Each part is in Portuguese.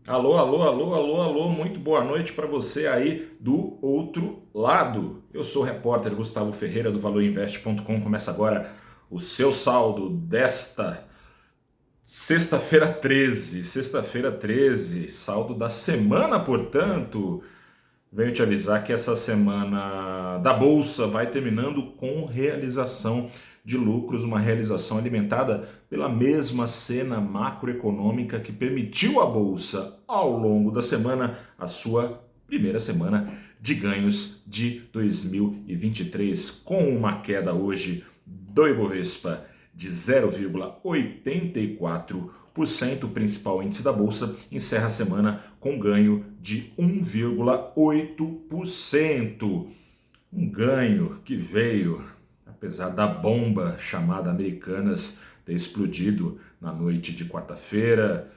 Alô, alô, alô, alô, alô, muito boa noite para você aí do outro lado. Eu sou o repórter Gustavo Ferreira do valorinvest.com. Começa agora o seu saldo desta sexta-feira 13, saldo da semana, portanto. Venho te avisar que essa semana da Bolsa vai terminando com realização de lucros, uma realização alimentada pela mesma cena macroeconômica que permitiu à Bolsa, ao longo da semana, a sua primeira semana de ganhos de 2023, com uma queda hoje do Ibovespa de 0,84%, o principal índice da Bolsa encerra a semana com ganho de 1,8%. Um ganho que veio, apesar da bomba chamada Americanas ter explodido na noite de quarta-feira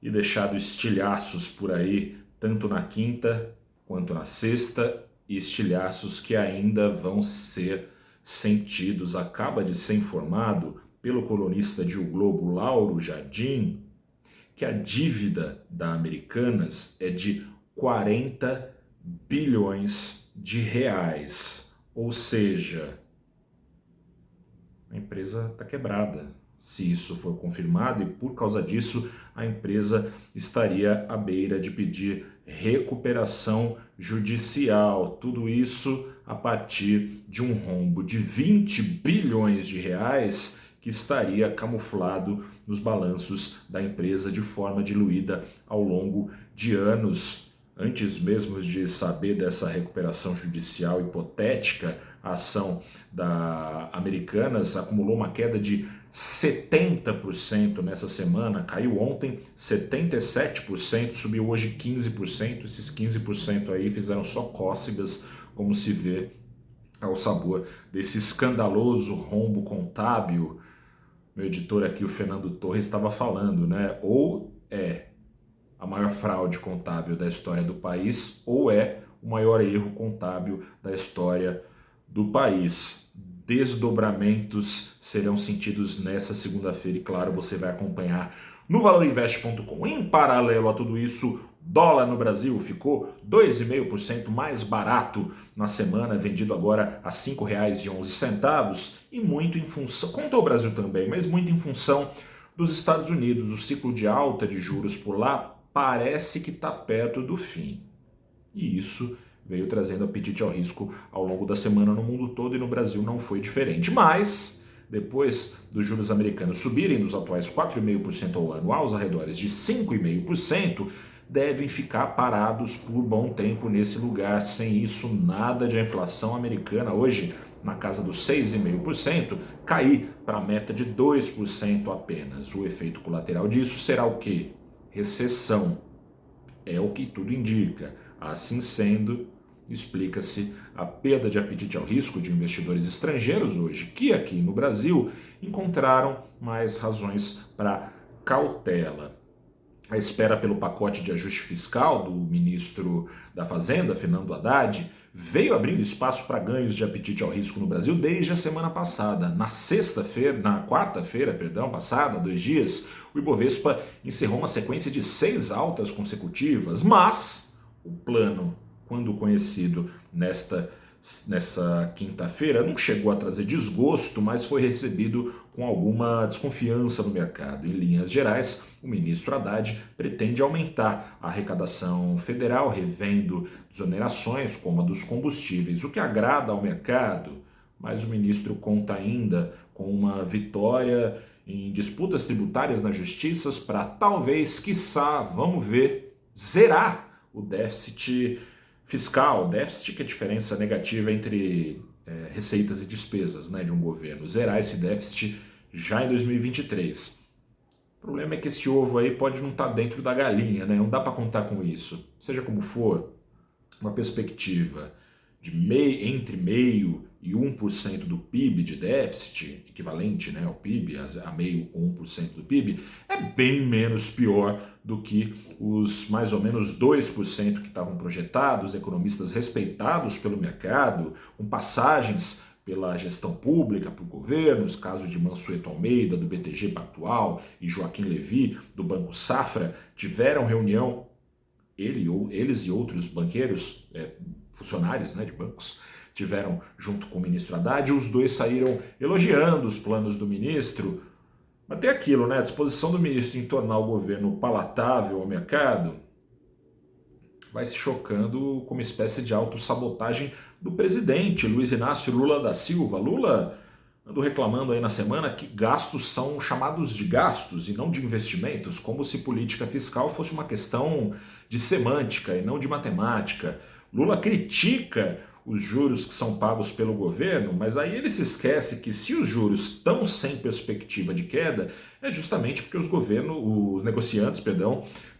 e deixado estilhaços por aí, tanto na quinta quanto na sexta, e estilhaços que ainda vão ser sentidos. Acaba de ser informado pelo colunista de O Globo, Lauro Jardim, que a dívida da Americanas é de 40 bilhões de reais. Ou seja, a empresa está quebrada, se isso for confirmado, e por causa disso a empresa estaria à beira de pedir recuperação judicial. Tudo isso a partir de um rombo de 20 bilhões de reais que estaria camuflado nos balanços da empresa de forma diluída ao longo de anos. Antes mesmo de saber dessa recuperação judicial hipotética, a ação da Americanas acumulou uma queda de 70% nessa semana, caiu ontem 77%, subiu hoje 15%, esses 15% aí fizeram só cócegas, como se vê ao sabor desse escandaloso rombo contábil. Meu editor aqui, o Fernando Torres, estava falando, né? Ou é a maior fraude contábil da história do país, ou é o maior erro contábil da história do país. Desdobramentos serão sentidos nessa segunda-feira e, claro, você vai acompanhar no valorinvest.com. Em paralelo a tudo isso, dólar no Brasil ficou 2,5% mais barato na semana, vendido agora a R$ 5,11, e muito em função, contou o Brasil também, mas muito em função dos Estados Unidos. O ciclo de alta de juros por lá parece que está perto do fim. E isso veio trazendo apetite ao risco ao longo da semana no mundo todo, e no Brasil não foi diferente. Mas, depois dos juros americanos subirem dos atuais 4,5% ao ano aos arredores de 5,5%, devem ficar parados por bom tempo nesse lugar. Sem isso, nada de a inflação americana hoje na casa dos 6,5%, cair para a meta de 2% apenas. O efeito colateral disso será o quê? Recessão. É o que tudo indica. Assim sendo, explica-se a perda de apetite ao risco de investidores estrangeiros hoje, que aqui no Brasil encontraram mais razões para cautela. A espera pelo pacote de ajuste fiscal do ministro da Fazenda, Fernando Haddad, veio abrindo espaço para ganhos de apetite ao risco no Brasil desde a semana passada. Na quarta-feira passada, 2 dias, o Ibovespa encerrou uma sequência de 6 altas consecutivas, mas o plano, quando conhecido nessa quinta-feira, não chegou a trazer desgosto, mas foi recebido com alguma desconfiança no mercado. Em linhas gerais, o ministro Haddad pretende aumentar a arrecadação federal, revendo desonerações como a dos combustíveis, o que agrada ao mercado, mas o ministro conta ainda com uma vitória em disputas tributárias nas justiças para talvez, quiçá, vamos ver, zerar o déficit fiscal. Déficit que é a diferença negativa entre receitas e despesas, né, de um governo. Zerar esse déficit já em 2023. O problema é que esse ovo aí pode não estar dentro da galinha, né? Não dá para contar com isso. Seja como for, uma perspectiva de entre 0,5% e 1% do PIB de déficit, equivalente, né, ao PIB, a meio ou 1% do PIB, é bem menos pior do que os mais ou menos 2% que estavam projetados, economistas respeitados pelo mercado, com passagens pela gestão pública, por governos, caso de Mansueto Almeida, do BTG Pactual, e Joaquim Levy, do Banco Safra, tiveram reunião eles e outros banqueiros, funcionários, né, de bancos, tiveram junto com o ministro Haddad. Os dois saíram elogiando os planos do ministro, mas tem aquilo, né, a disposição do ministro em tornar o governo palatável ao mercado vai se chocando com uma espécie de autossabotagem do presidente Luiz Inácio Lula da Silva. Lula andou reclamando aí na semana que gastos são chamados de gastos e não de investimentos, como se política fiscal fosse uma questão de semântica e não de matemática. Lula critica os juros que são pagos pelo governo, mas aí ele se esquece que se os juros estão sem perspectiva de queda, é justamente porque os negociantes,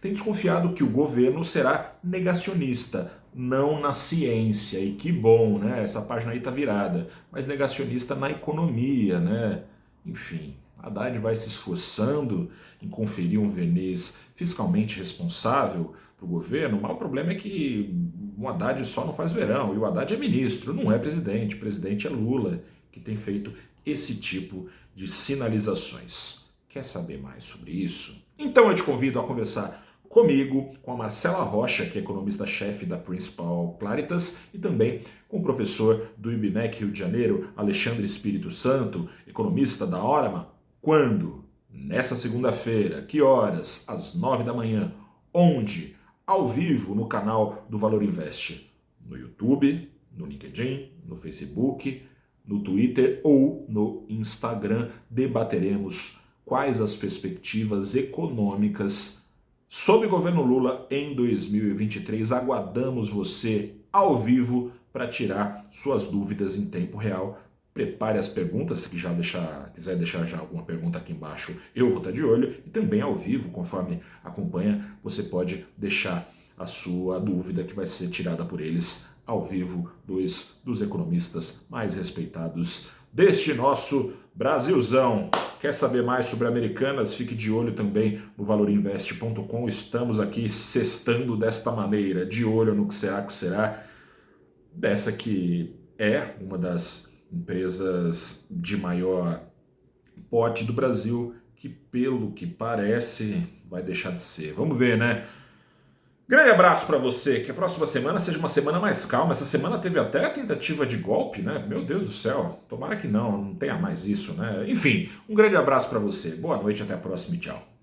têm desconfiado que o governo será negacionista, não na ciência. E que bom, né? Essa página aí tá virada, mas negacionista na economia, né? Enfim, Haddad vai se esforçando em conferir um verniz fiscalmente responsável para o governo, mas o problema é que o Haddad só não faz verão, e o Haddad é ministro, não é presidente. O presidente é Lula, que tem feito esse tipo de sinalizações. Quer saber mais sobre isso? Então eu te convido a conversar comigo, com a Marcela Rocha, que é economista-chefe da Principal Claritas, e também com o professor do IBMEC Rio de Janeiro, Alexandre Espírito Santo, economista da Orama. Quando? Nessa segunda-feira. Que horas? Às 9 da manhã. Onde? Ao vivo no canal do Valor Invest. No YouTube, no LinkedIn, no Facebook, no Twitter ou no Instagram. Debateremos quais as perspectivas econômicas sob o governo Lula em 2023. Aguardamos você ao vivo para tirar suas dúvidas em tempo real. Prepare as perguntas, se quiser deixar já alguma pergunta aqui embaixo, eu vou estar de olho. E também ao vivo, conforme acompanha, você pode deixar a sua dúvida que vai ser tirada por eles ao vivo, dois dos economistas mais respeitados deste nosso Brasilzão. Quer saber mais sobre Americanas? Fique de olho também no valorinvest.com. Estamos aqui sextando desta maneira, de olho no que será dessa que é uma das empresas de maior porte do Brasil, que pelo que parece vai deixar de ser. Vamos ver, né? Grande abraço para você, que a próxima semana seja uma semana mais calma. Essa semana teve até a tentativa de golpe, né? Meu Deus do céu, tomara que não tenha mais isso, né? Enfim, um grande abraço para você. Boa noite, até a próxima e tchau.